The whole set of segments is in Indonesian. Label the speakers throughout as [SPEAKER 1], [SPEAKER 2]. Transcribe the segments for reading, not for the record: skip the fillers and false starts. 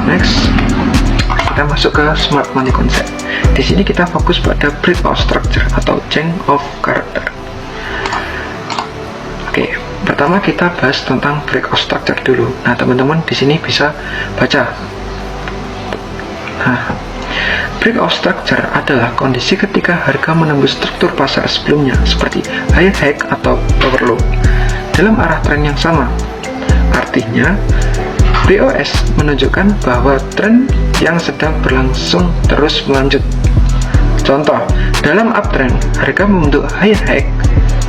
[SPEAKER 1] Next, kita masuk ke smart money concept. Di sini kita fokus pada break of structure atau change of character. Oke, pertama kita bahas tentang break of structure dulu. Nah, teman-teman di sini bisa baca. Nah, break of structure adalah kondisi ketika harga menembus struktur pasar sebelumnya seperti high atau lower low dalam arah tren yang sama. Artinya, BOS menunjukkan bahwa tren yang sedang berlangsung terus melanjut. Contoh, dalam uptrend, harga membentuk high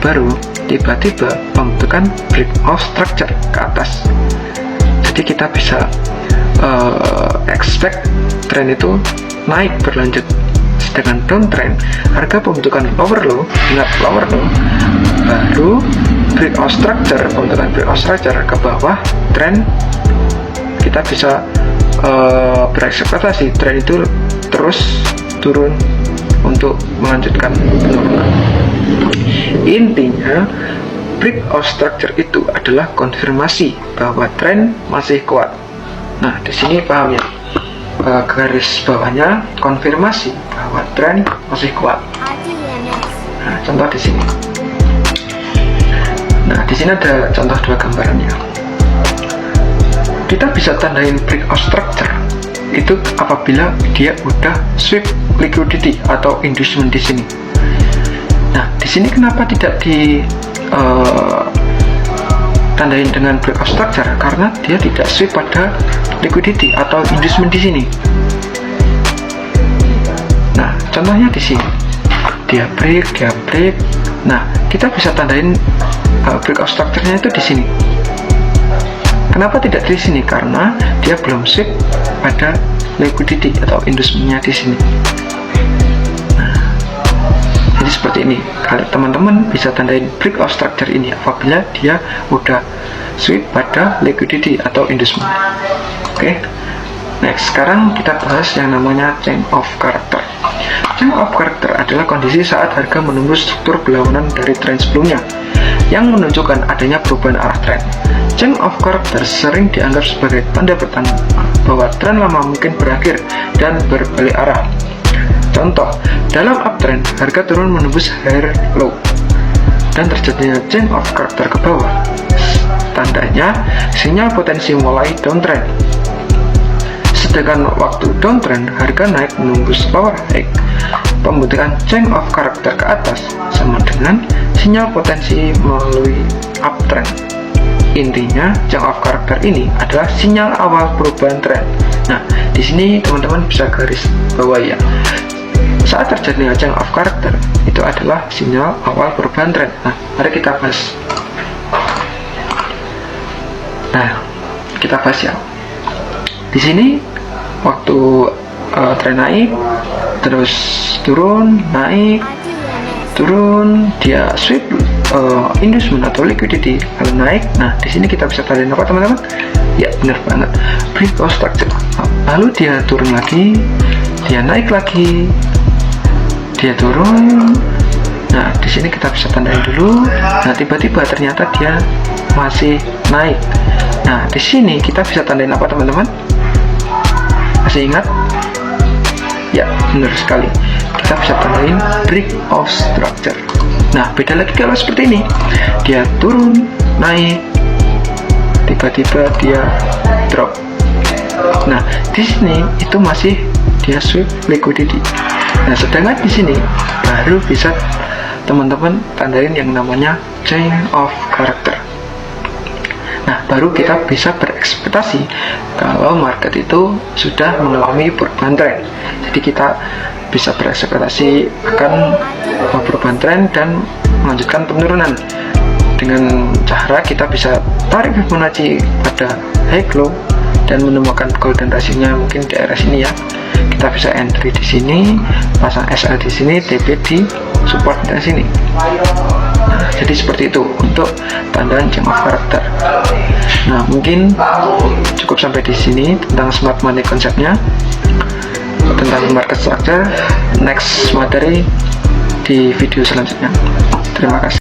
[SPEAKER 1] baru tiba-tiba pembentukan break of structure ke atas. Jadi kita bisa expect tren itu naik berlanjut. Sedangkan downtrend, harga pembentukan lower low, ingat lower low, baru break of structure, pembentukan break of structure ke bawah tren. Kita bisa berekspektasi tren itu terus turun untuk melanjutkan penurunan. Intinya, break of structure itu adalah konfirmasi bahwa tren masih kuat. Nah, di sini paham ya, garis bawahnya konfirmasi bahwa tren masih kuat. Nah, contoh di sini. Nah, di sini ada contoh dua gambarannya. Kita bisa tandain break of structure itu apabila dia udah sweep liquidity atau inducement di sini. Nah, di sini kenapa tidak di tandain dengan break of structure? Karena dia tidak sweep pada liquidity atau inducement di sini. Nah, contohnya di sini. Dia break. Nah, kita bisa tandain break of structure-nya itu di sini. Kenapa tidak di sini? Karena dia belum sweep pada liquidity atau inducement-nya di sini. Nah, jadi seperti ini. Kalau teman-teman bisa tandain break of structure ini apabila dia udah sweep pada liquidity atau inducement. Oke. Next, sekarang kita bahas yang namanya change of character. Change of character adalah kondisi saat harga menembus struktur berlawanan dari tren sebelumnya yang menunjukkan adanya perubahan arah tren. Change of character sering dianggap sebagai tanda pertama bahwa tren lama mungkin berakhir dan berbalik arah. Contoh, dalam uptrend, harga turun menembus higher low dan terjadinya change of character ke bawah. Tandanya, sinyal potensi mulai downtrend. Sedangkan waktu downtrend, harga naik menembus lower high. Pembentukan change of character ke atas sama dengan sinyal potensi melalui uptrend. Intinya, change of character ini adalah sinyal awal perubahan tren. Nah, di sini teman-teman bisa garis bawahi ya. Saat terjadinya change of character, itu adalah sinyal awal perubahan tren. Nah, mari kita bahas. Nah, kita bahas ya. Di sini waktu tren naik, terus turun, naik, turun, dia sweep inducement atau liquidity. Kalau naik, nah di sini kita bisa tandain apa teman-teman? Ya, benar banget, break of structure. Lalu dia turun lagi, dia naik lagi, dia turun. Nah, di sini kita bisa tandain dulu. Nah, tiba-tiba ternyata dia masih naik. Nah, di sini kita bisa tandain apa teman-teman? Masih ingat? Ya, benar sekali. Kita bisa tandain break of structure. Nah, beda lagi kalau seperti ini. Dia turun, naik, tiba-tiba dia drop. Nah, di sini itu masih dia sweep liquidity. Nah, sedangkan di sini baru bisa teman-teman tandain yang namanya change of character. Nah, baru kita bisa berekspektasi kalau market itu sudah mengalami perubahan tren. Jadi kita bisa berekspektasi akan perubahan tren dan melanjutkan penurunan. Dengan cara kita bisa tarik Fibonacci pada high low dan menemukan golden ratio-nya mungkin di area sini ya. Kita bisa entry di sini, pasang SL di sini, TP di support di sini. Nah, jadi seperti itu untuk tandaan change of character. Nah, mungkin cukup sampai di sini tentang smart money konsepnya, tentang market structure. Next materi di video selanjutnya. Terima kasih.